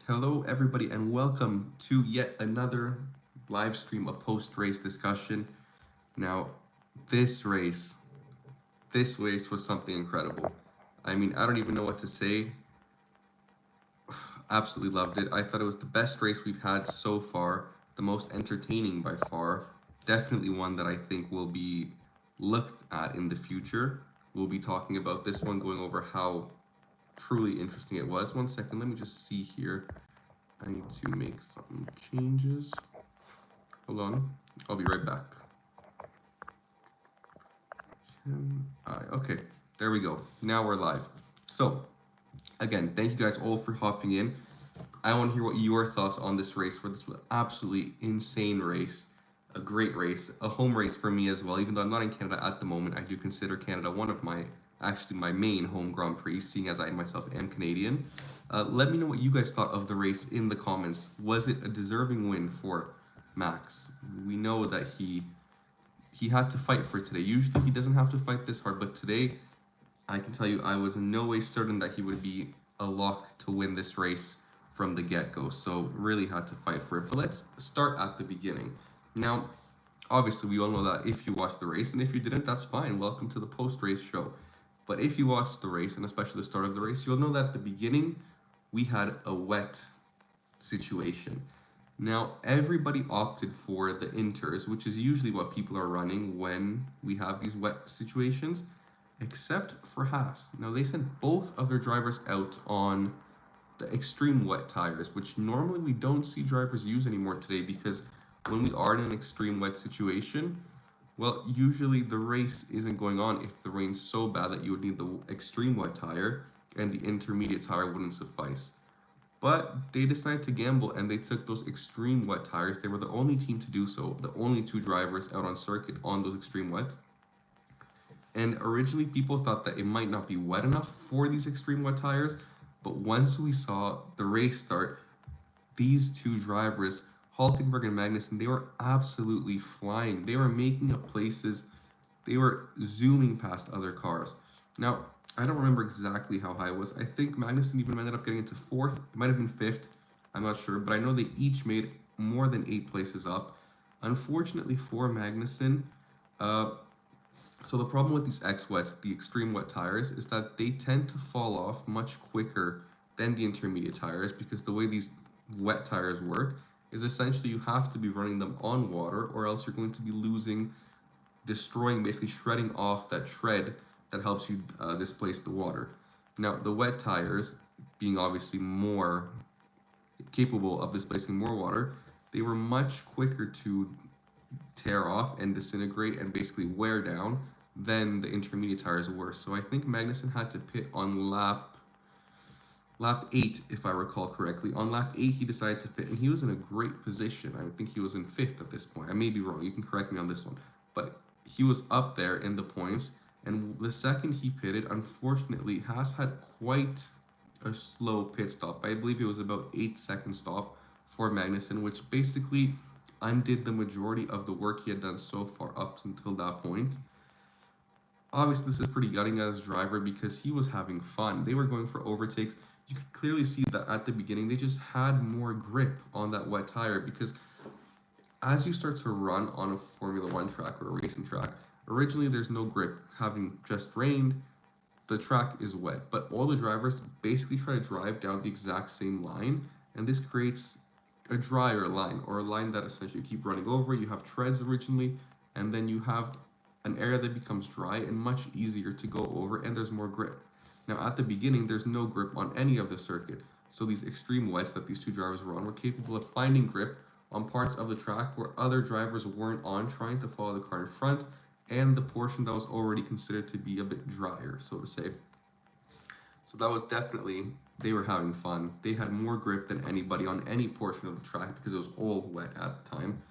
Hello, everybody, and welcome to yet another live stream of post-race discussion. Now, this race, this race was something incredible. I mean, I don't even know what to say. Absolutely loved it. I thought it was the best race we've had so far, the most entertaining by far. Definitely one that I think will be looked at in the future. We'll be talking about this one, going over how truly interesting it was. 1 second, let me just see here. I need to make some changes. Hold on, I'll be right back. Okay, there we go. Now we're live. So, again, thank you guys all for hopping in. I want to hear what your thoughts on this race, for this was an absolutely insane race, a great race, a home race for me as well. Even though I'm not in Canada at the moment, I do consider Canada one of my main home Grand Prix, seeing as I myself am Canadian. Let me know what you guys thought of the race in the comments. Was it a deserving win for Max? We know that he had to fight for today. Usually he doesn't have to fight this hard, but today I can tell you I was in no way certain that he would be a lock to win this race from the get-go, so really had to fight for it. But let's start at the beginning. Now, obviously we all know that if you watched the race, and if you didn't, that's fine. Welcome to the post-race show. But if you watched the race, and especially the start of the race, you'll know that at the beginning we had a wet situation. Now, everybody opted for the inters, which is usually what people are running when we have these wet situations, except for Haas. Now, they sent both of their drivers out on the extreme wet tires, which normally we don't see drivers use anymore today, because when we are in an extreme wet situation, well, usually the race isn't going on if the rain's so bad that you would need the extreme wet tire and the intermediate tire wouldn't suffice. But they decided to gamble and they took those extreme wet tires. They were the only team to do so, the only two drivers out on circuit on those extreme wet. And originally people thought that it might not be wet enough for these extreme wet tires, but once we saw the race start, these two drivers, Hulkenberg and Magnussen, they were absolutely flying. They were making up places. They were zooming past other cars. Now, I don't remember exactly how high it was. I think Magnussen even ended up getting into fourth. It might have been fifth. I'm not sure, but I know they each made more than 8 places up. Unfortunately for Magnussen, so the problem with these X-Wets, the extreme wet tires, is that they tend to fall off much quicker than the intermediate tires, because the way these wet tires work is essentially you have to be running them on water, or else you're going to be destroying, basically shredding off that tread that helps you displace the water. Now, the wet tires, being obviously more capable of displacing more water, they were much quicker to tear off and disintegrate and basically wear down than the intermediate tires were. So I think Magnussen had to pit on lap 8, if I recall correctly. On lap 8, he decided to pit, and he was in a great position. I think he was in 5th at this point. I may be wrong. You can correct me on this one. But he was up there in the points, and the second he pitted, unfortunately, Haas had quite a slow pit stop. I believe it was about 8-second stop for Magnussen, which basically undid the majority of the work he had done so far up until that point. Obviously, this is pretty gutting as a driver because he was having fun. They were going for overtakes. You could clearly see that at the beginning, they just had more grip on that wet tire, because as you start to run on a Formula 1 track or a racing track, originally there's no grip. Having just rained, the track is wet, but all the drivers basically try to drive down the exact same line, and this creates a drier line, or a line that essentially you keep running over. You have treads originally, and then you have an area that becomes dry and much easier to go over, and there's more grip. Now, at the beginning, there's no grip on any of the circuit, so these extreme wets that these two drivers were on were capable of finding grip on parts of the track where other drivers weren't on, trying to follow the car in front, and the portion that was already considered to be a bit drier, so to say. So that was definitely, they were having fun. They had more grip than anybody on any portion of the track because it was all wet at the time.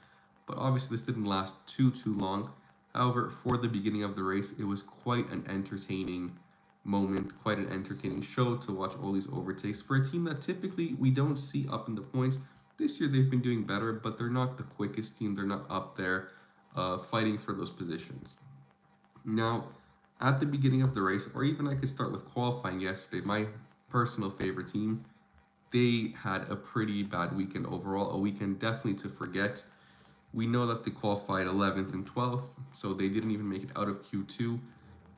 But obviously this didn't last too long. However, for the beginning of the race, it was quite an entertaining moment, quite an entertaining show to watch all these overtakes for a team that typically we don't see up in the points. This year they've been doing better, but they're not the quickest team. They're not up there fighting for those positions. Now, at the beginning of the race, or even I could start with qualifying yesterday, my personal favorite team, they had a pretty bad weekend overall, a weekend definitely to forget. We know that they qualified 11th and 12th, so they didn't even make it out of Q2.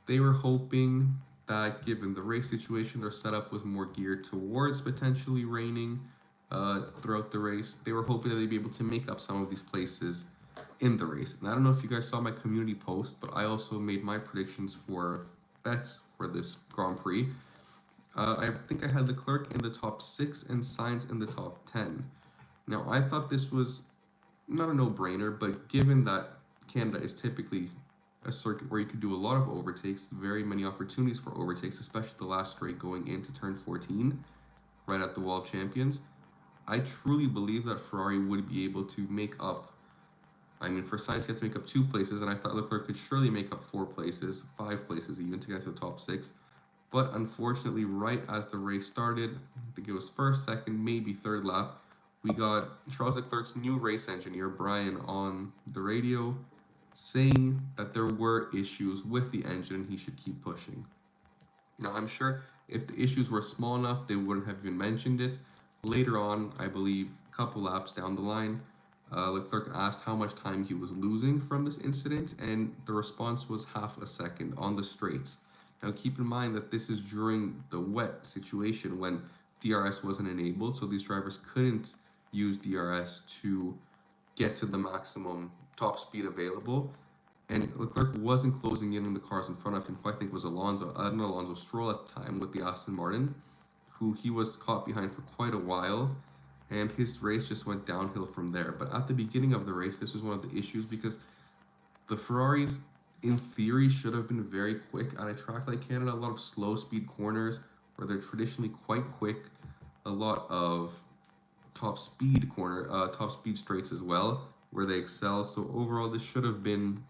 They were hoping that given the race situation, their setup was more geared towards potentially raining throughout the race. They were hoping that they'd be able to make up some of these places in the race. And I don't know if you guys saw my community post, but I also made my predictions for bets for this Grand Prix. I think I had Leclerc in the top 6 and Sainz in the top 10. Now, I thought this was not a no-brainer, but given that Canada is typically a circuit where you could do a lot of overtakes, very many opportunities for overtakes, especially the last straight going into turn 14, right at the Wall of Champions, I truly believe that Ferrari would be able to make up. I mean, for Sainz, you have to make up 2 places, and I thought Leclerc could surely make up 4 places, 5 places even, to get to the top 6. But unfortunately, right as the race started, I think it was first, second, maybe third lap, we got Charles Leclerc's new race engineer, Brian, on the radio saying that there were issues with the engine and he should keep pushing. Now, I'm sure if the issues were small enough, they wouldn't have even mentioned it. Later on, I believe a couple laps down the line, Leclerc asked how much time he was losing from this incident, and the response was half a second on the straights. Now, keep in mind that this is during the wet situation when DRS wasn't enabled, so these drivers couldn't use DRS to get to the maximum top speed available. And Leclerc wasn't closing in on the cars in front of him, who I think was Alonso Stroll at the time with the Aston Martin, who he was caught behind for quite a while, and his race just went downhill from there. But at the beginning of the race, this was one of the issues because the Ferraris, in theory, should have been very quick at a track like Canada. A lot of slow speed corners where they're traditionally quite quick, a lot of top speed straights as well, where they excel. So overall, this should have been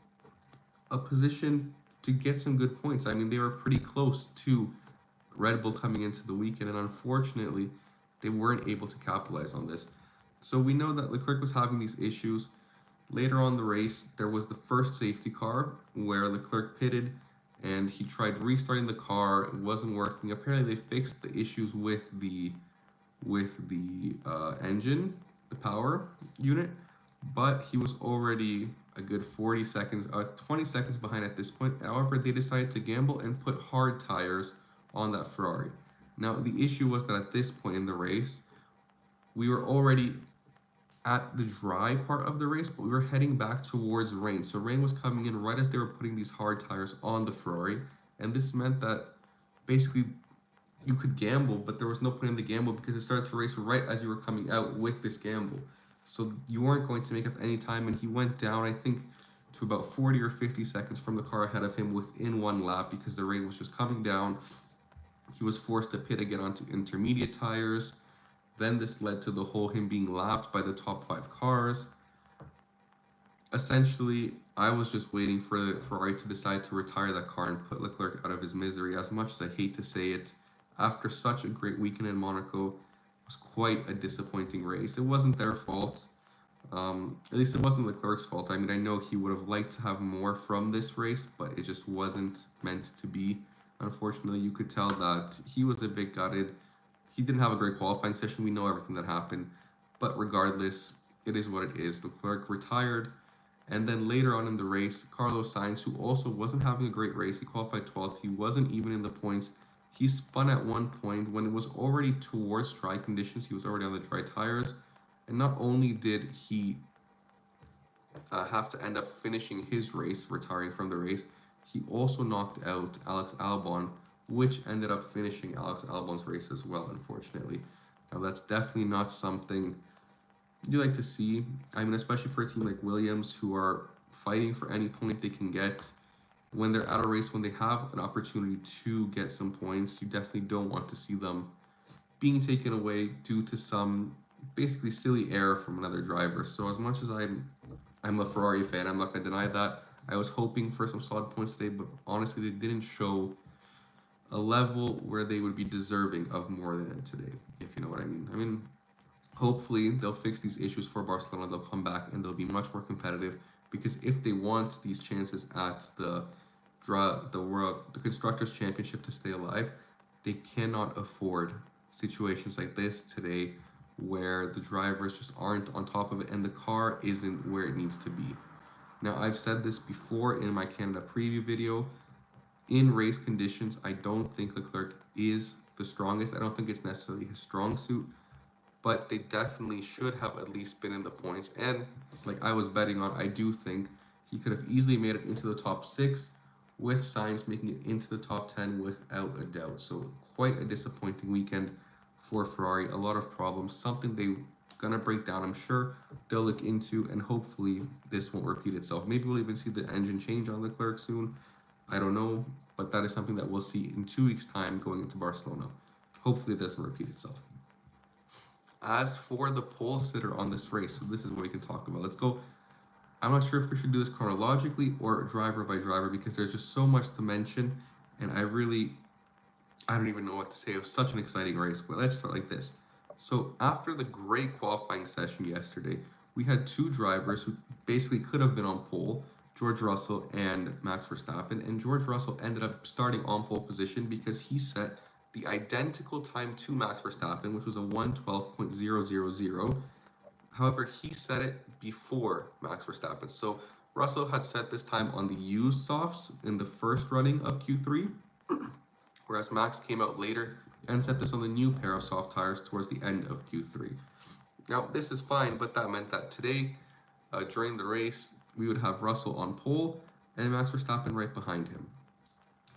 a position to get some good points. I mean, they were pretty close to Red Bull coming into the weekend, and unfortunately, they weren't able to capitalize on this. So we know that Leclerc was having these issues. Later on in the race, there was the first safety car where Leclerc pitted and he tried restarting the car. It wasn't working. Apparently, they fixed the issues with the engine, the power unit, but he was already a good 20 seconds behind at this point. However, they decided to gamble and put hard tires on that Ferrari. Now, the issue was that at this point in the race, we were already at the dry part of the race, but we were heading back towards rain. So rain was coming in right as they were putting these hard tires on the Ferrari, and this meant that basically you could gamble, but there was no point in the gamble because it started to race right as you were coming out with this gamble. So you weren't going to make up any time, and he went down, I think, to about 40 or 50 seconds from the car ahead of him within one lap because the rain was just coming down. He was forced to pit again onto intermediate tires. Then this led to the whole him being lapped by the top 5 cars. Essentially, I was just waiting for the Ferrari to decide to retire that car and put Leclerc out of his misery. As much as I hate to say it, after such a great weekend in Monaco, it was quite a disappointing race. It wasn't their fault. At least it wasn't Leclerc's fault. I mean, I know he would have liked to have more from this race, but it just wasn't meant to be. Unfortunately, you could tell that he was a bit gutted. He didn't have a great qualifying session. We know everything that happened. But regardless, it is what it is. Leclerc retired. And then later on in the race, Carlos Sainz, who also wasn't having a great race, he qualified 12th. He wasn't even in the points. He spun at one point when it was already towards dry conditions. He was already on the dry tires. And not only did he have to end up finishing his race, retiring from the race, he also knocked out Alex Albon, which ended up finishing Alex Albon's race as well, unfortunately. Now, that's definitely not something you like to see. I mean, especially for a team like Williams, who are fighting for any point they can get. When they're at a race, when they have an opportunity to get some points, you definitely don't want to see them being taken away due to some basically silly error from another driver. So as much as I'm a Ferrari fan, I'm not going to deny that. I was hoping for some solid points today, but honestly, they didn't show a level where they would be deserving of more than today, if you know what I mean. I mean, hopefully they'll fix these issues for Barcelona. They'll come back and they'll be much more competitive, because if they want these chances at the Constructors' Championship to stay alive, they cannot afford situations like this today where the drivers just aren't on top of it and the car isn't where it needs to be. Now, I've said this before in my Canada preview video. In race conditions, I don't think Leclerc is the strongest. I don't think it's necessarily his strong suit, but they definitely should have at least been in the points. And like I was betting on, I do think he could have easily made it into the top 6 with Sainz making it into the top 10 without a doubt. So quite a disappointing weekend for Ferrari. A lot of problems, something they're gonna break down. I'm sure they'll look into, and hopefully this won't repeat itself. Maybe we'll even see the engine change on Leclerc soon. I don't know, but that is something that we'll see in 2 weeks' time going into Barcelona. Hopefully it doesn't repeat itself. As for the pole sitter on this race, so this is what we can talk about. Let's go. I'm not sure if we should do this chronologically or driver by driver because there's just so much to mention, and I don't even know what to say. It was such an exciting race, but let's start like this. So after the great qualifying session yesterday, we had 2 drivers who basically could have been on pole, George Russell and Max Verstappen, and George Russell ended up starting on pole position because he set the identical time to Max Verstappen, which was a 1:12.000. However, he set it before Max Verstappen. So Russell had set this time on the used softs in the first running of Q3, whereas Max came out later and set this on the new pair of soft tires towards the end of Q3. Now, this is fine, but that meant that today, during the race, we would have Russell on pole and Max Verstappen right behind him.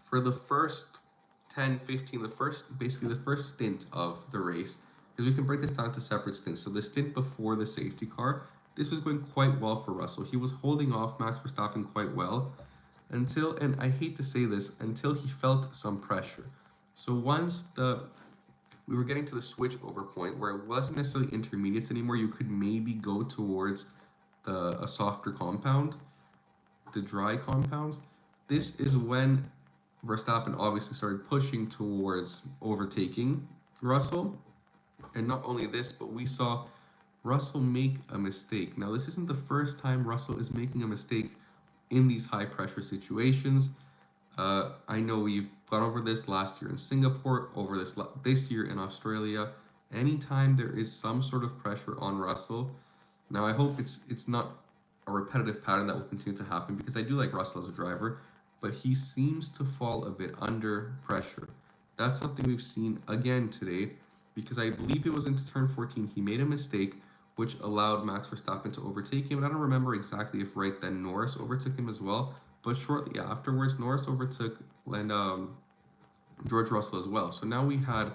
For the first 10, 15, basically the first stint of the race, because we can break this down to separate stints. So the stint before the safety car, this was going quite well for Russell. He was holding off Max Verstappen quite well until, and I hate to say this, until he felt some pressure. So once we were getting to the switch over point where it wasn't necessarily intermediates anymore, you could maybe go towards a softer compound, the dry compounds. This is when Verstappen obviously started pushing towards overtaking Russell. And not only this, but we saw Russell make a mistake. Now, this isn't the first time Russell is making a mistake in these high pressure situations. I know we've gone over this last year in Singapore, over this year in Australia. Anytime there is some sort of pressure on Russell, now I hope it's not a repetitive pattern that will continue to happen because I do like Russell as a driver, but he seems to fall a bit under pressure. That's something we've seen again today because I believe it was into turn 14. He made a mistake which allowed Max Verstappen to overtake him. And I don't remember exactly if right then Norris overtook him as well, but shortly afterwards, Norris overtook George Russell as well. So now we had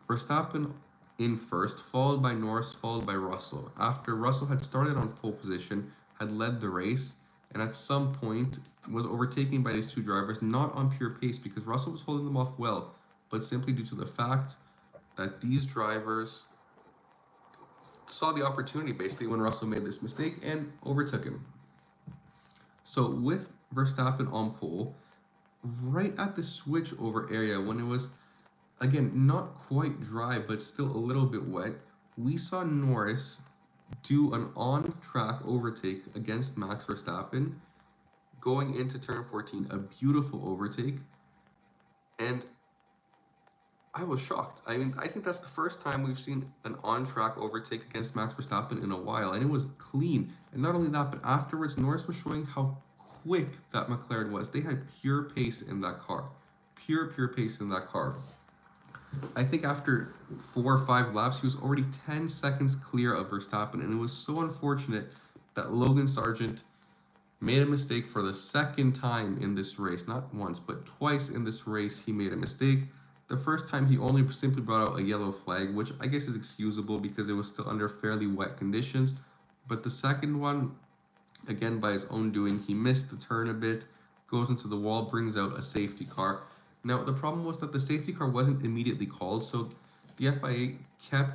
Verstappen in first, followed by Norris, followed by Russell. After Russell had started on pole position, had led the race, and at some point was overtaken by these 2 drivers, not on pure pace because Russell was holding them off well, but simply due to the fact that these drivers saw the opportunity basically when Russell made this mistake and overtook him. So with Verstappen on pole, right at the switch over area when it was, again, not quite dry, but still a little bit wet, we saw Norris do an on-track overtake against Max Verstappen going into turn 14, a beautiful overtake, and I was shocked. I mean, I think that's the first time we've seen an on-track overtake against Max Verstappen in a while, and it was clean. And not only that, but afterwards, Norris was showing how quick that McLaren was. They had pure pace in that car. Pure pace in that car. I think after 4 or 5 laps, he was already 10 seconds clear of Verstappen, and it was so unfortunate that Logan Sargent made a mistake for the second time in this race. Not once, but twice in this race, he made a mistake. The first time, he only simply brought out a yellow flag, which I guess is excusable because it was still under fairly wet conditions. But the second one, again, by his own doing, he missed the turn a bit, goes into the wall, brings out a safety car. Now, the problem was that the safety car wasn't immediately called, so the FIA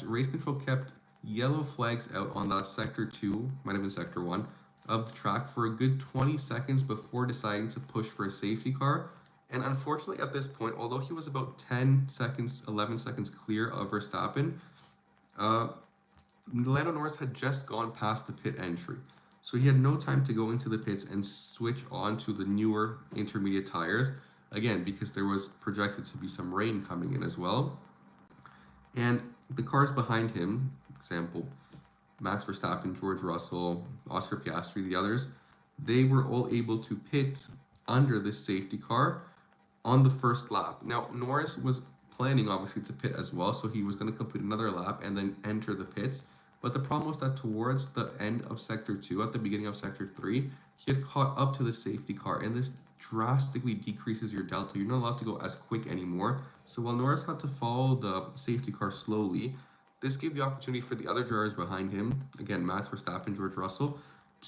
race control kept yellow flags out on that sector 2, might have been sector 1, of the track for a good 20 seconds before deciding to push for a safety car. And unfortunately, at this point, although he was about 10 seconds, 11 seconds clear of Verstappen, Lando Norris had just gone past the pit entry. So he had no time to go into the pits and switch on to the newer intermediate tires, again, because there was projected to be some rain coming in as well. And the cars behind him, example, Max Verstappen, George Russell, Oscar Piastri, the others, they were all able to pit under this safety car on the first lap. Now, Norris was planning obviously to pit as well, so he was going to complete another lap and then enter the pits. But the problem was that towards the end of sector 2, at the beginning of sector 3, he had caught up to the safety car, and this drastically decreases your delta. You're not allowed to go as quick anymore. So while Norris had to follow the safety car slowly, this gave the opportunity for the other drivers behind him, again, Max Verstappen, George Russell,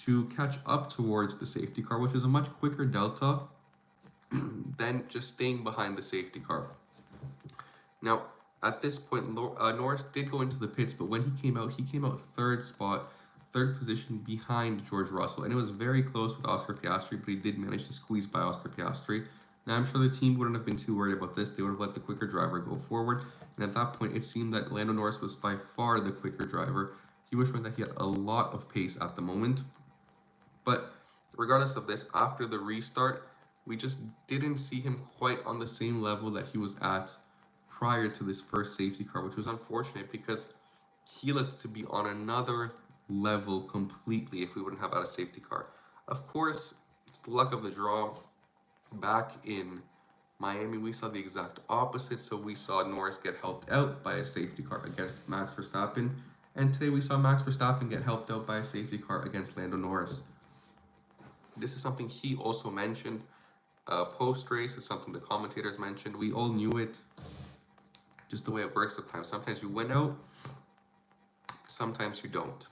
to catch up towards the safety car, which is a much quicker delta than just staying behind the safety car. Now, at this point, Norris did go into the pits, but when he came out third position behind George Russell, and it was very close with Oscar Piastri, but he did manage to squeeze by Oscar Piastri. Now, I'm sure the team wouldn't have been too worried about this. They would have let the quicker driver go forward, and at that point, it seemed that Lando Norris was by far the quicker driver. He was showing that he had a lot of pace at the moment, but regardless of this, after the restart, we just didn't see him quite on the same level that he was at prior to this first safety car, which was unfortunate because he looked to be on another level completely if we wouldn't have had a safety car. Of course, it's the luck of the draw. Back in Miami, we saw the exact opposite. So we saw Norris get helped out by a safety car against Max Verstappen. And today we saw Max Verstappen get helped out by a safety car against Lando Norris. This is something he also mentioned post-race. It's something the commentators mentioned. We all knew it. Just the way it works sometimes. Sometimes you win out, sometimes you don't.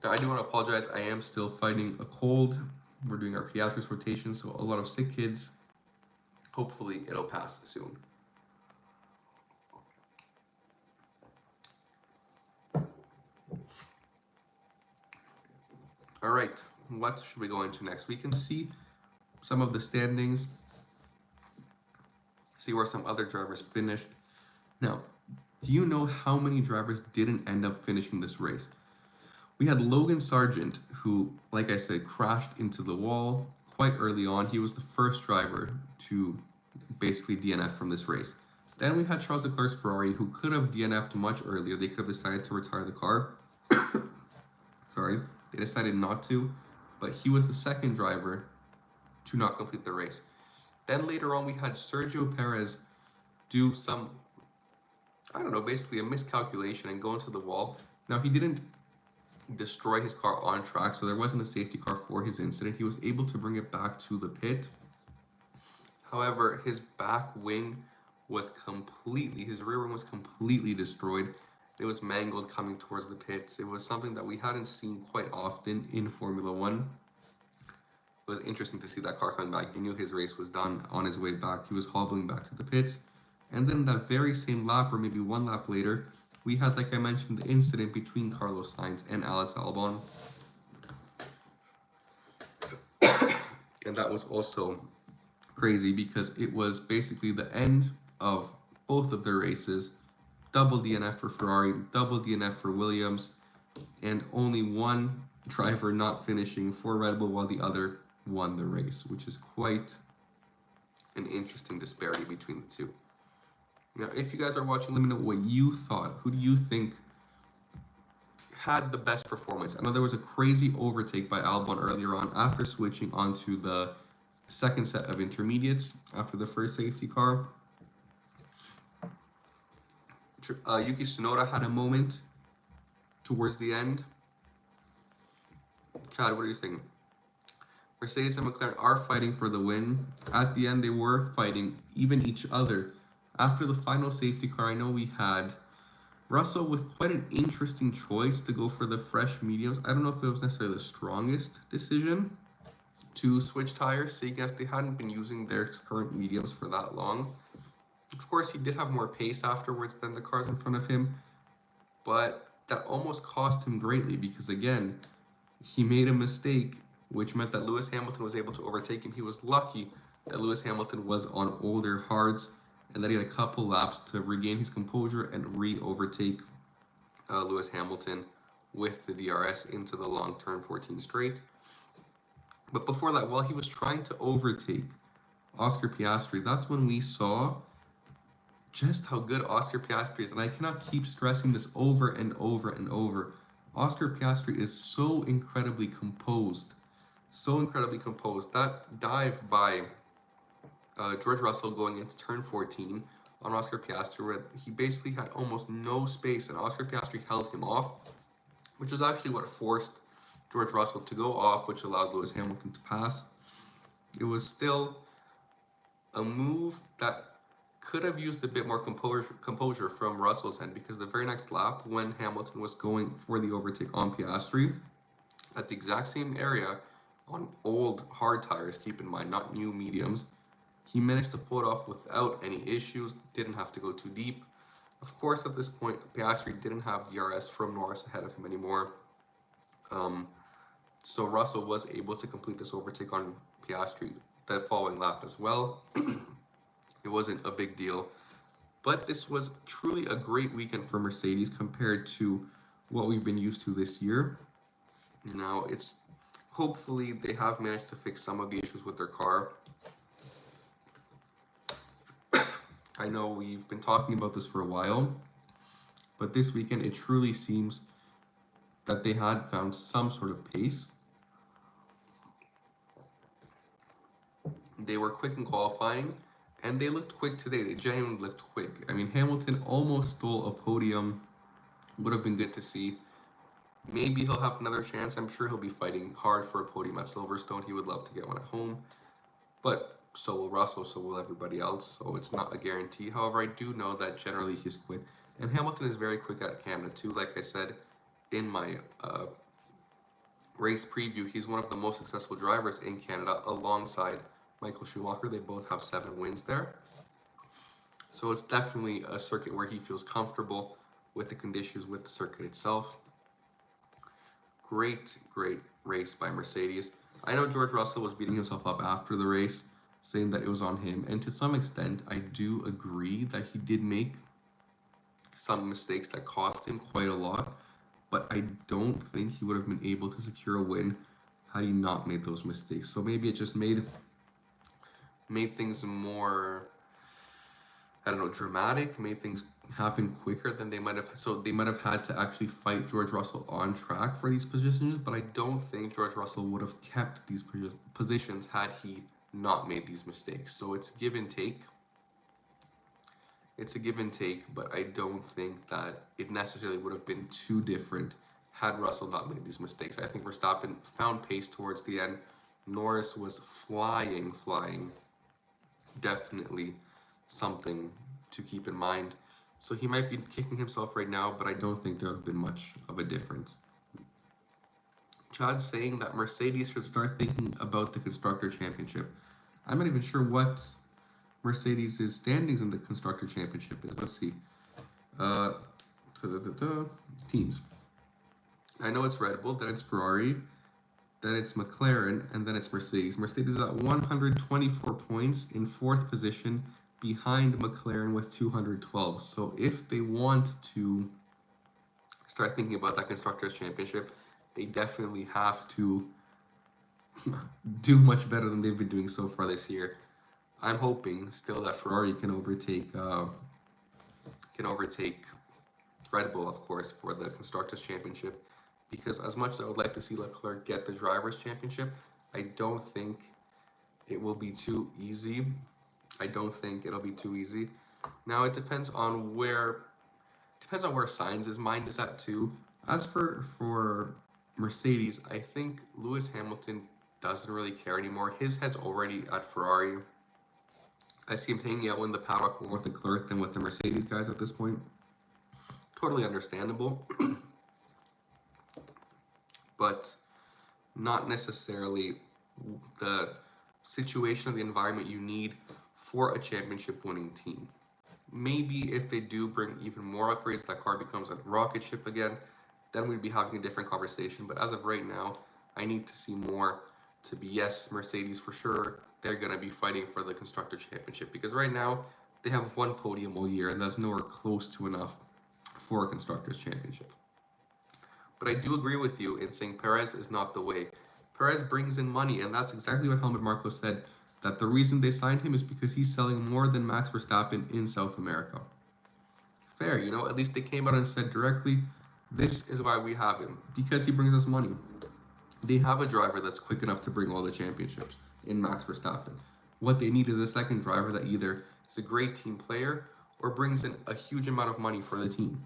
Now, I do want to apologize. I am still fighting a cold. We're doing our pediatrics rotation, so a lot of sick kids. Hopefully, it'll pass soon. All right, what should we go into next? We can see some of the standings, see where some other drivers finished. Now, do you know how many drivers didn't end up finishing this race? We had Logan Sargent, who, like I said, crashed into the wall quite early on. He was the first driver to basically DNF from this race. Then we had Charles Leclerc's Ferrari, who could have DNF'd much earlier. They could have decided to retire the car. Sorry, they decided not to, but he was the second driver to not complete the race. Then later on, we had Sergio Perez do some, I don't know, basically a miscalculation and go into the wall. Now, he didn't destroy his car on track, so there wasn't a safety car for his incident. He was able to bring it back to the pit. However, his back wing was his rear wing was completely destroyed. It was mangled coming towards the pits. It was something that we hadn't seen quite often in Formula One. It was interesting to see that car coming back. You knew his race was done. On his way back, he was hobbling back to the pits. And then that very same lap, or maybe one lap later, we had, like I mentioned, the incident between Carlos Sainz and Alex Albon. And that was also crazy because it was basically the end of both of their races. Double DNF for Ferrari, double DNF for Williams, and only one driver not finishing for Red Bull while the other won the race, which is quite an interesting disparity between the two. Now, if you guys are watching, let me know what you thought. Who do you think had the best performance? I know there was a crazy overtake by Albon earlier on after switching onto the second set of intermediates after the first safety car. Yuki Tsunoda had a moment towards the end. Chad, what are you saying? Mercedes and McLaren are fighting for the win. At the end, they were fighting even each other. After the final safety car, I know we had Russell with quite an interesting choice to go for the fresh mediums. I don't know if it was necessarily the strongest decision to switch tires, seeing as they hadn't been using their current mediums for that long. Of course, he did have more pace afterwards than the cars in front of him, but that almost cost him greatly because, again, he made a mistake, which meant that Lewis Hamilton was able to overtake him. He was lucky that Lewis Hamilton was on older hards and that he had a couple laps to regain his composure and re-overtake Lewis Hamilton with the DRS into the long turn 14 straight. But before that, while he was trying to overtake Oscar Piastri, that's when we saw just how good Oscar Piastri is. And I cannot keep stressing this over and over and over. Oscar Piastri is so incredibly composed. So incredibly composed. That dive by George Russell going into turn 14 on Oscar Piastri, where he basically had almost no space, and Oscar Piastri held him off, which was actually what forced George Russell to go off, which allowed Lewis Hamilton to pass. It was still a move that could have used a bit more composure from Russell's end, because the very next lap, when Hamilton was going for the overtake on Piastri, at the exact same area, on old hard tires, keep in mind, not new mediums, he managed to pull it off without any issues, didn't have to go too deep. Of course, at this point, Piastri didn't have DRS from Norris ahead of him anymore. So Russell was able to complete this overtake on Piastri the following lap as well. It wasn't a big deal. But this was truly a great weekend for Mercedes compared to what we've been used to this year. Now, hopefully they have managed to fix some of the issues with their car. I know we've been talking about this for a while, but this weekend it truly seems that they had found some sort of pace. They were quick in qualifying, and they looked quick today. They genuinely looked quick. I mean, Hamilton almost stole a podium. Would have been good to see. Maybe he'll have another chance. I'm sure he'll be fighting hard for a podium at Silverstone. He would love to get one at home. But so will Russell, so will everybody else. So it's not a guarantee. However, I do know that generally he's quick. And Hamilton is very quick at Canada too. Like I said in my race preview, he's one of the most successful drivers in Canada alongside Michael Schumacher. They both have 7 wins there. So it's definitely a circuit where he feels comfortable with the conditions, with the circuit itself. Great race by Mercedes. I know George Russell was beating himself up after the race, saying that it was on him. And to some extent, I do agree that he did make some mistakes that cost him quite a lot. But I don't think he would have been able to secure a win had he not made those mistakes. So maybe it just made things more, I don't know, dramatic, made things happen quicker than they might have. So they might have had to actually fight George Russell on track for these positions, but I don't think George Russell would have kept these positions had he not made these mistakes. So it's give and take. It's a give and take, but I don't think that it necessarily would have been too different had Russell not made these mistakes. I think Verstappen found pace towards the end. Norris was flying. Definitely something to keep in mind. So he might be kicking himself right now, but I don't think there would have been much of a difference. Chad's saying that Mercedes should start thinking about the Constructor Championship. I'm not even sure what Mercedes' standings in the Constructor Championship is. Let's see. Teams. I know it's Red Bull, then it's Ferrari, then it's McLaren, and then it's Mercedes. Mercedes is at 124 points in 4th position, behind McLaren with 212. So if they want to start thinking about that Constructors' Championship, they definitely have to do much better than they've been doing so far this year. I'm hoping still that Ferrari can overtake Red Bull, of course, for the Constructors' Championship, because as much as I would like to see Leclerc get the Drivers' Championship, I don't think it will be too easy. Now it depends on where Sainz's mind is at too. As for Mercedes, I think Lewis Hamilton doesn't really care anymore. His head's already at Ferrari. I see him hanging out in the paddock more with Leclerc than with the Mercedes guys at this point. Totally understandable, but not necessarily the situation or the environment you need for a championship-winning team. Maybe if they do bring even more upgrades, that car becomes a rocket ship again, then we'd be having a different conversation. But as of right now, I need to see more to be, yes, Mercedes for sure, they're going to be fighting for the Constructor Championship, because right now they have 1 podium all year, and that's nowhere close to enough for a Constructors Championship. But I do agree with you in saying Perez is not the way. Perez brings in money, and that's exactly what Helmut Marko said, that the reason they signed him is because he's selling more than Max Verstappen in South America. Fair, you know, at least they came out and said directly, this is why we have him, because he brings us money. They have a driver that's quick enough to bring all the championships in Max Verstappen. What they need is a second driver that either is a great team player or brings in a huge amount of money for the team.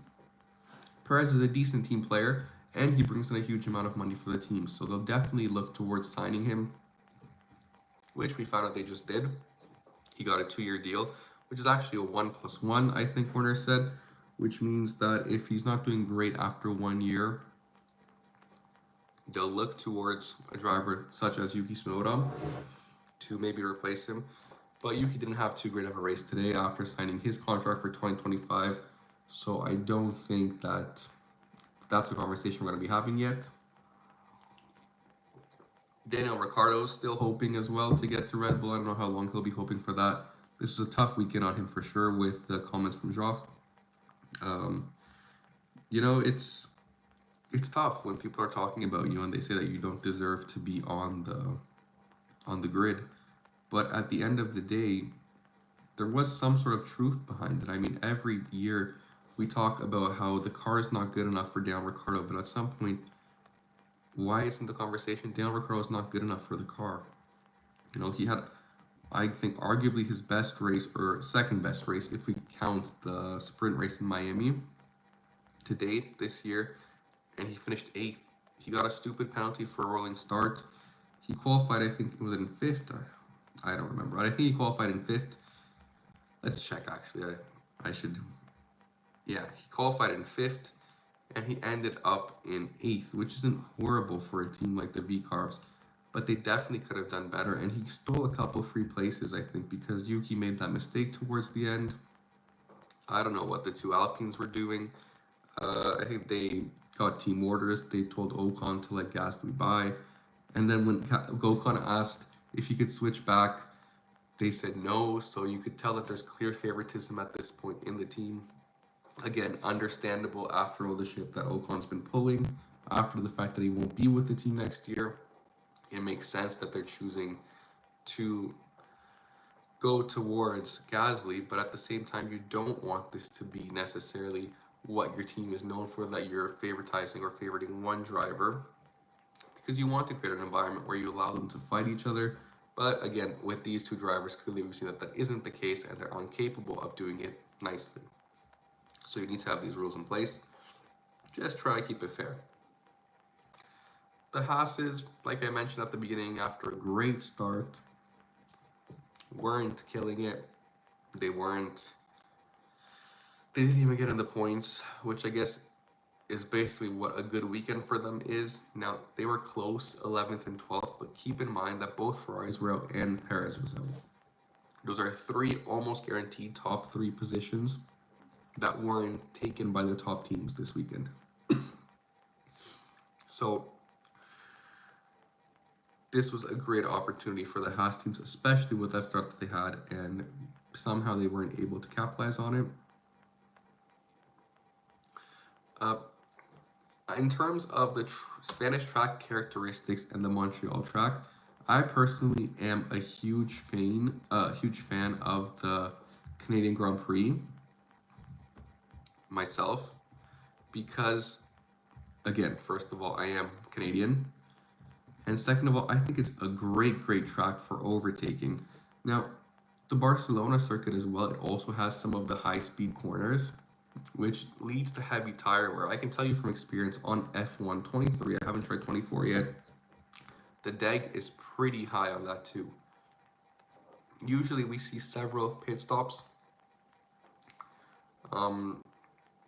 Perez is a decent team player, and he brings in a huge amount of money for the team, so they'll definitely look towards signing him, which we found out they just did. He got a 2-year deal, which is actually a 1+1, I think Warner said, which means that if he's not doing great after 1 year, they'll look towards a driver such as Yuki Tsunoda to maybe replace him. But Yuki didn't have too great of a race today after signing his contract for 2025, so I don't think that that's a conversation we're going to be having yet. Daniel Ricciardo's still hoping as well to get to Red Bull. I don't know how long he'll be hoping for that. This was a tough weekend on him for sure with the comments from Jacques. You know, it's tough when people are talking about you and they say that you don't deserve to be on the grid. But at the end of the day, there was some sort of truth behind it. I mean, every year we talk about how the car is not good enough for Daniel Ricciardo, but at some point, why isn't the conversation Daniel Ricciardo is not good enough for the car? You know, he had, I think, arguably his best race, or second best race, if we count the sprint race in Miami to date this year, and he finished 8th. He got a stupid penalty for a rolling start. He qualified, I think, was it in 5th? I don't remember. I think he qualified in 5th. Let's check, actually. I should. Yeah, he qualified in 5th, and he ended up in 8th, which isn't horrible for a team like the V-Carbs. But they definitely could have done better, and he stole a couple free places, I think, because Yuki made that mistake towards the end. I don't know what the two Alpines were doing. I think they got team orders. They told Ocon to let Gasly by. And then when Ocon asked if he could switch back, they said no. So you could tell that there's clear favoritism at this point in the team. Again, understandable after all the shit that Ocon's been pulling, after the fact that he won't be with the team next year. It makes sense that they're choosing to go towards Gasly, but at the same time, you don't want this to be necessarily what your team is known for, that you're favoritizing or favoriting one driver, because you want to create an environment where you allow them to fight each other. But again, with these two drivers, clearly we've seen that that isn't the case, and they're incapable of doing it nicely. So you need to have these rules in place. Just try to keep it fair. The Haas's, like I mentioned at the beginning, after a great start, weren't killing it. They didn't even get in the points, which I guess is basically what a good weekend for them is. Now, they were close, 11th and 12th, but keep in mind that both Ferraris were out and Perez was out. Those are 3 almost guaranteed top 3 positions that weren't taken by the top teams this weekend. So this was a great opportunity for the Haas teams, especially with that start that they had, and somehow they weren't able to capitalize on it. In terms of the Spanish track characteristics and the Montreal track, I personally am a huge fan of the Canadian Grand Prix myself, because, again, first of all, I am Canadian, and second of all, I think it's a great track for overtaking. Now, the Barcelona circuit as well, it also has some of the high-speed corners, which leads to heavy tire wear. I can tell you from experience on F1 23, I haven't tried 24 yet, the DEG is pretty high on that too. Usually we see several pit stops.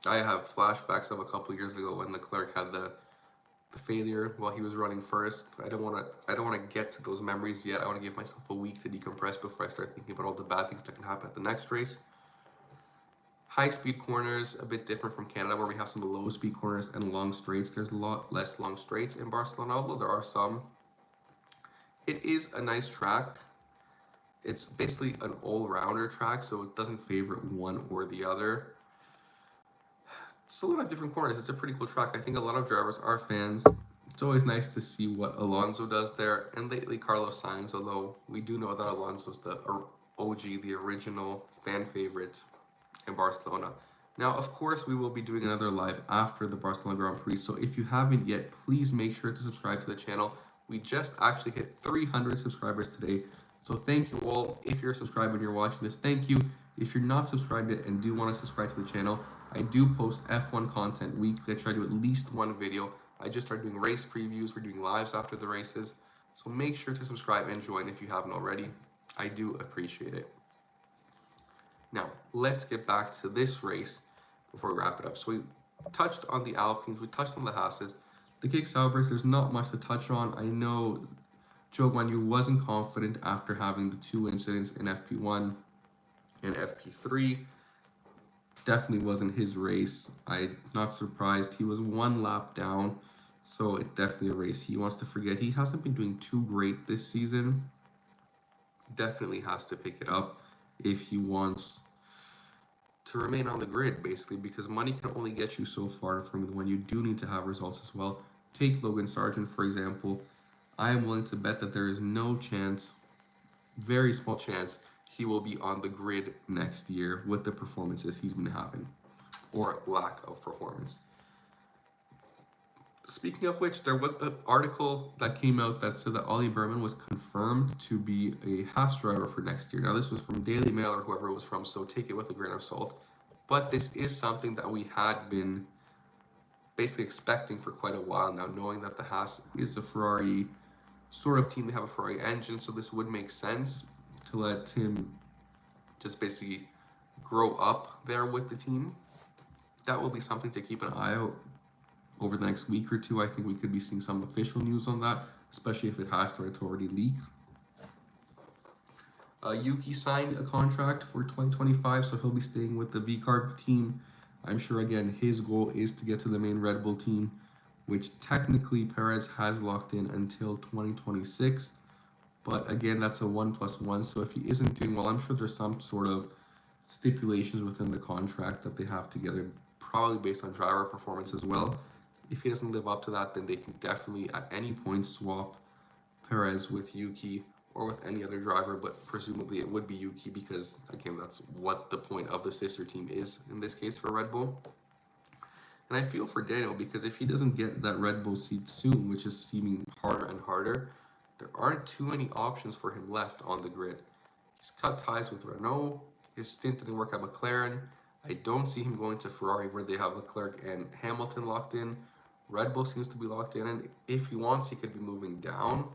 I have flashbacks of a couple years ago when Leclerc had the failure while he was running first. I don't want to get to those memories yet. I want to give myself a week to decompress before I start thinking about all the bad things that can happen at the next race. High-speed corners, a bit different from Canada, where we have some low-speed corners and long straights. There's a lot less long straights in Barcelona, although there are some. It is a nice track. It's basically an all-rounder track, so it doesn't favor one or the other. It's a lot of different corners. It's a pretty cool track. I think a lot of drivers are fans. It's always nice to see what Alonso does there, and lately Carlos Sainz, although we do know that Alonso's the OG, the original fan favorite in Barcelona. Now, of course, we will be doing another live after the Barcelona Grand Prix, so if you haven't yet, please make sure to subscribe to the channel. We just actually hit 300 subscribers today, so thank you all. If you're subscribed and you're watching this, thank you. If you're not subscribed yet and do want to subscribe to the channel, I do post F1 content weekly. I try to do at least one video. I just started doing race previews. We're doing lives after the races. So make sure to subscribe and join if you haven't already. I do appreciate it. Now, let's get back to this race before we wrap it up. So we touched on the Alpines. We touched on the Haas's. The Kick Saubers, there's not much to touch on. I know Zhou Guanyu wasn't confident after having the 2 incidents in FP1 and FP3. Definitely wasn't his race. I'm not surprised. He was 1 lap down, so it's definitely a race he wants to forget. He hasn't been doing too great this season. Definitely has to pick it up if he wants to remain on the grid, basically, because money can only get you so far in Formula 1. You do need to have results as well. Take Logan Sargent, for example. I am willing to bet that there is no chance, very small chance, he will be on the grid next year with the performances he's been having, or lack of performance. Speaking of which, there was an article that came out that said that Ollie Berman was confirmed to be a Haas driver for next year. Now, this was from Daily Mail or whoever it was from, so take it with a grain of salt. But this is something that we had been basically expecting for quite a while now, knowing that the Haas is a Ferrari sort of team. They have a Ferrari engine, so this would make sense to let him just basically grow up there with the team. That will be something to keep an eye out over the next week or two. I think we could be seeing some official news on that, especially if it has started to already leak. Yuki signed a contract for 2025, so he'll be staying with the VCARB team. I'm sure, again, his goal is to get to the main Red Bull team, which technically Perez has locked in until 2026. But again, that's a 1+1, so if he isn't doing well, I'm sure there's some sort of stipulations within the contract that they have together, probably based on driver performance as well. If he doesn't live up to that, then they can definitely at any point swap Perez with Yuki or with any other driver, but presumably it would be Yuki because, again, that's what the point of the sister team is in this case for Red Bull. And I feel for Daniel because if he doesn't get that Red Bull seat soon, which is seeming harder and harder, there aren't too many options for him left on the grid. He's cut ties with Renault. His stint didn't work at McLaren. I don't see him going to Ferrari where they have Leclerc and Hamilton locked in. Red Bull seems to be locked in, and if he wants, he could be moving down.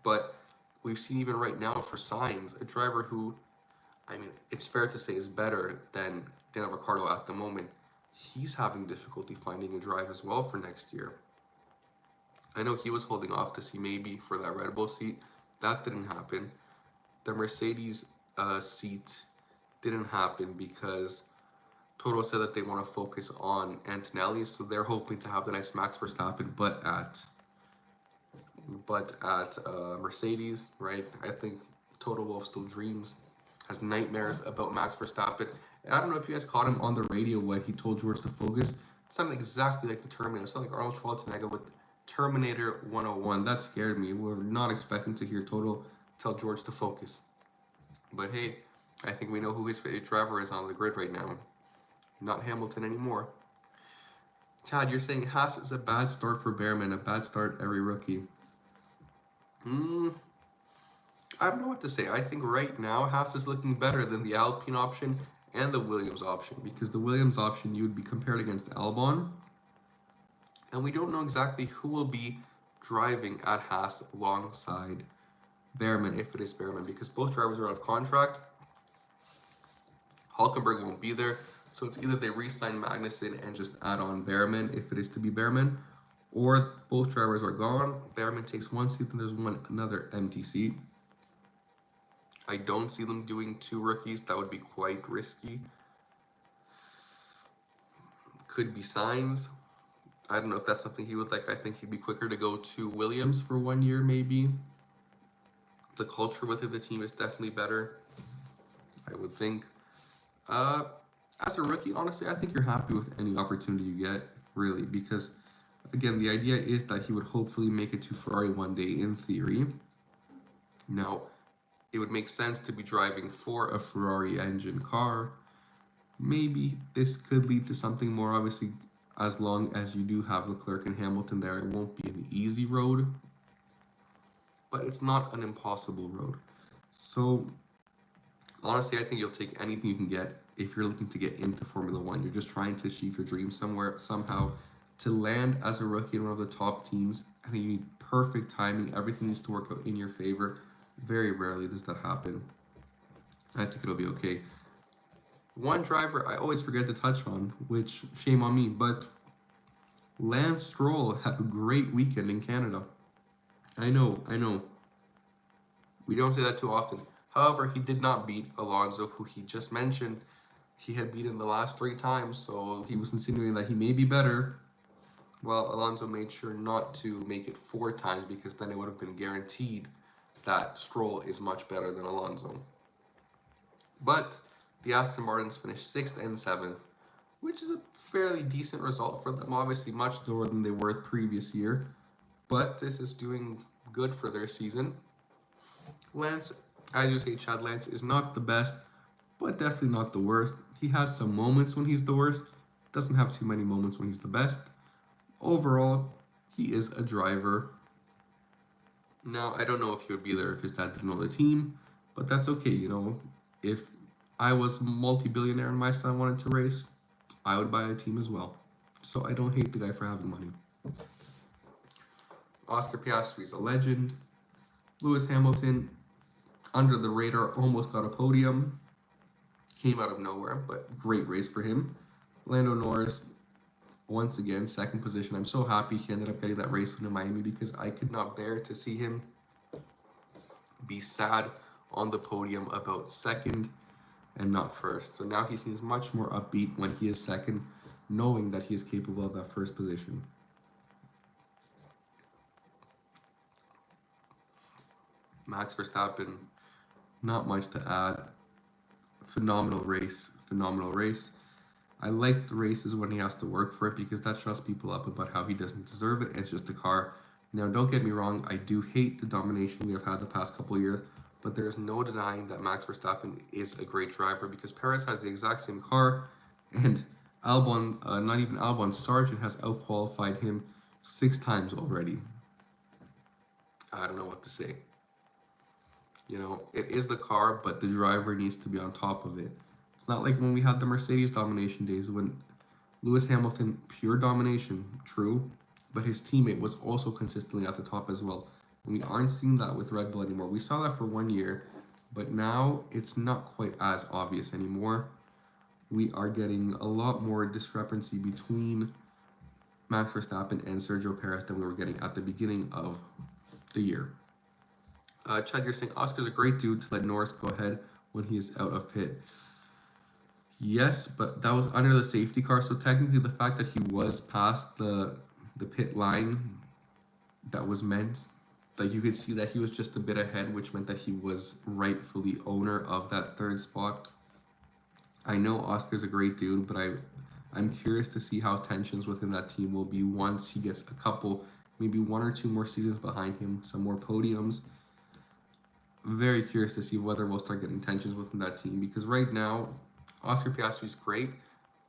But we've seen even right now for Sainz, a driver who, I mean, it's fair to say is better than Daniel Ricciardo at the moment. He's having difficulty finding a drive as well for next year. I know he was holding off to see maybe for that Red Bull seat. That didn't happen. The Mercedes seat didn't happen because Toto said that they want to focus on Antonelli, so they're hoping to have the next Max Verstappen, but at Mercedes, right? I think Toto Wolff still dreams, has nightmares about Max Verstappen. And I don't know if you guys caught him on the radio when he told George to focus. It sounded exactly like the Terminator. It sounded like Arnold Schwarzenegger with Terminator 101. That scared me. We were not expecting to hear Toto tell George to focus. But hey, I think we know who his favorite driver is on the grid right now. Not Hamilton anymore. Chad, you're saying Haas is a bad start for Behrman, a bad start every rookie. I don't know what to say. I think right now Haas is looking better than the Alpine option and the Williams option, because the Williams option you would be compared against Albon, and we don't know exactly who will be driving at Haas alongside Behrman, if it is Behrman, because both drivers are out of contract. Hülkenberg won't be there, so it's either they re-sign Magnussen and just add on Behrman, if it is to be Behrman, or both drivers are gone. Behrman takes one seat, and there's another empty seat. I don't see them doing 2 rookies. That would be quite risky. Could be Sainz. I don't know if that's something he would like. I think he'd be quicker to go to Williams for 1 year, maybe. The culture within the team is definitely better, I would think. As a rookie, honestly, I think you're happy with any opportunity you get, really, because Again, the idea is that he would hopefully make it to Ferrari one day in theory. Now, it would make sense to be driving for a Ferrari engine car. Maybe this could lead to something more. Obviously, as long as you do have Leclerc and Hamilton there, it won't be an easy road, but it's not an impossible road. So honestly, I think you'll take anything you can get if you're looking to get into Formula One. You're just trying to achieve your dream somewhere, somehow. To land as a rookie in one of the top teams, I think you need perfect timing. Everything needs to work out in your favor. Very rarely does that happen. I think it'll be okay. One driver I always forget to touch on, which shame on me, but Lance Stroll had a great weekend in Canada. I know. We don't say that too often. However, he did not beat Alonso, who he just mentioned he had beaten the last 3 times, so he was insinuating that he may be better. Well, Alonso made sure not to make it 4 times because then it would have been guaranteed that Stroll is much better than Alonso. But the Aston Martins finished 6th and 7th, which is a fairly decent result for them. Obviously, much lower than they were the previous year, but this is doing good for their season. Lance, as you say, Chad, Lance is not the best, but definitely not the worst. He has some moments when he's the worst, doesn't have too many moments when he's the best. Overall, he is a driver. Now, I don't know if he would be there if his dad didn't own the team, but that's okay, you know. If I was multi-billionaire and my son wanted to race, I would buy a team as well. So I don't hate the guy for having money. Oscar Piastri is a legend. Lewis Hamilton, under the radar, almost got a podium. Came out of nowhere, but great race for him. Lando Norris, once again, 2nd position. I'm so happy he ended up getting that race win in Miami because I could not bear to see him be sad on the podium about 2nd and not 1st. So now he seems much more upbeat when he is 2nd, knowing that he is capable of that 1st position. Max Verstappen, not much to add. Phenomenal race. I like the races when he has to work for it because that shuts people up about how he doesn't deserve it. It's just a car. Now, don't get me wrong. I do hate the domination we have had the past couple of years, but there's no denying that Max Verstappen is a great driver because Perez has the exact same car, and Albon, not even Albon, Sargent has outqualified him 6 times already. I don't know what to say. You know, it is the car, but the driver needs to be on top of it. It's not like when we had the Mercedes domination days when Lewis Hamilton, pure domination, true, but his teammate was also consistently at the top as well. And we aren't seeing that with Red Bull anymore. We saw that for 1 year, but now it's not quite as obvious anymore. We are getting a lot more discrepancy between Max Verstappen and Sergio Perez than we were getting at the beginning of the year. Chad, you're saying Oscar's a great dude to let Norris go ahead when he is out of pit. Yes, but that was under the safety car, so technically the fact that he was past the pit line, that was meant that you could see that he was just a bit ahead, which meant that he was rightfully owner of that 3rd spot. I know Oscar's a great dude, but I'm curious to see how tensions within that team will be once he gets a couple, maybe 1 or 2 more seasons behind him, some more podiums. Very curious to see whether we'll start getting tensions within that team because right now, Oscar Piastri is great,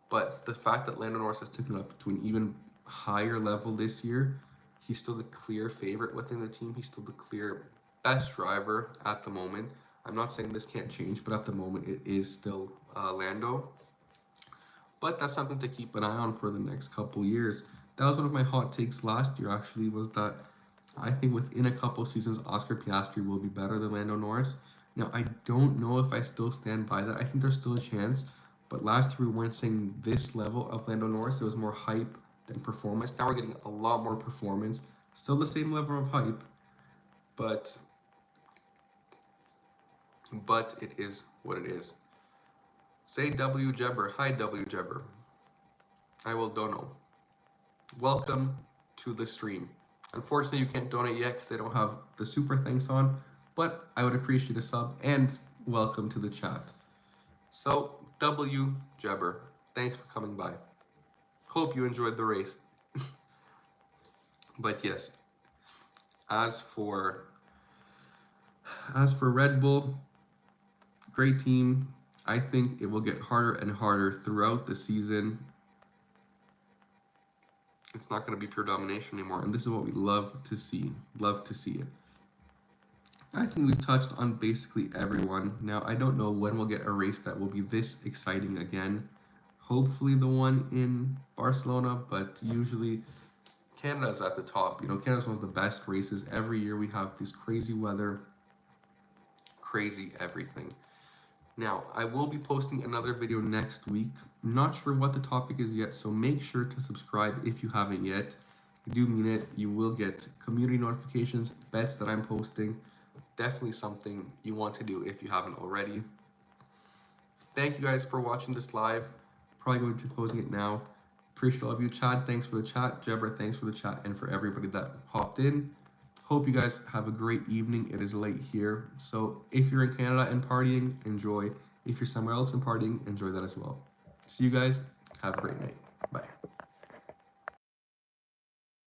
but the fact that Lando Norris has taken it up to an even higher level this year, he's still the clear favorite within the team. He's still the clear best driver at the moment. I'm not saying this can't change, but at the moment it is still Lando. But that's something to keep an eye on for the next couple years. That was one of my hot takes last year, actually, was that I think within a couple seasons, Oscar Piastri will be better than Lando Norris. Now, I don't know if I still stand by that. I think there's still a chance. But last year, we weren't saying this level of Lando Norris. It was more hype than performance. Now we're getting a lot more performance. Still the same level of hype. But it is what it is. Say W. Jebber. Hi, W. Jebber. I will dono. Welcome to the stream. Unfortunately, you can't donate yet because I don't have the super thanks on, but I would appreciate a sub and welcome to the chat. So, W. Jebber, thanks for coming by. Hope you enjoyed the race. But yes, as for Red Bull, great team. I think it will get harder and harder throughout the season. It's not going to be pure domination anymore, and this is what we love to see. Love to see it. I think we've touched on basically everyone. Now, I don't know when we'll get a race that will be this exciting again. Hopefully the one in Barcelona, but usually Canada's at the top. You know, Canada's one of the best races. Every year we have this crazy weather, crazy everything. Now, I will be posting another video next week. I'm not sure what the topic is yet, so make sure to subscribe if you haven't yet. I do mean it. You will get community notifications, bets that I'm posting. Definitely something you want to do if you haven't already. Thank you guys for watching this live. Probably going to be closing it now. Appreciate all of you. Chad, thanks for the chat. Jebra, thanks for the chat, and for everybody that hopped in. Hope you guys have a great evening. It is late here. So if you're in Canada and partying, enjoy. If you're somewhere else and partying, enjoy that as well. See you guys. Have a great night. Bye.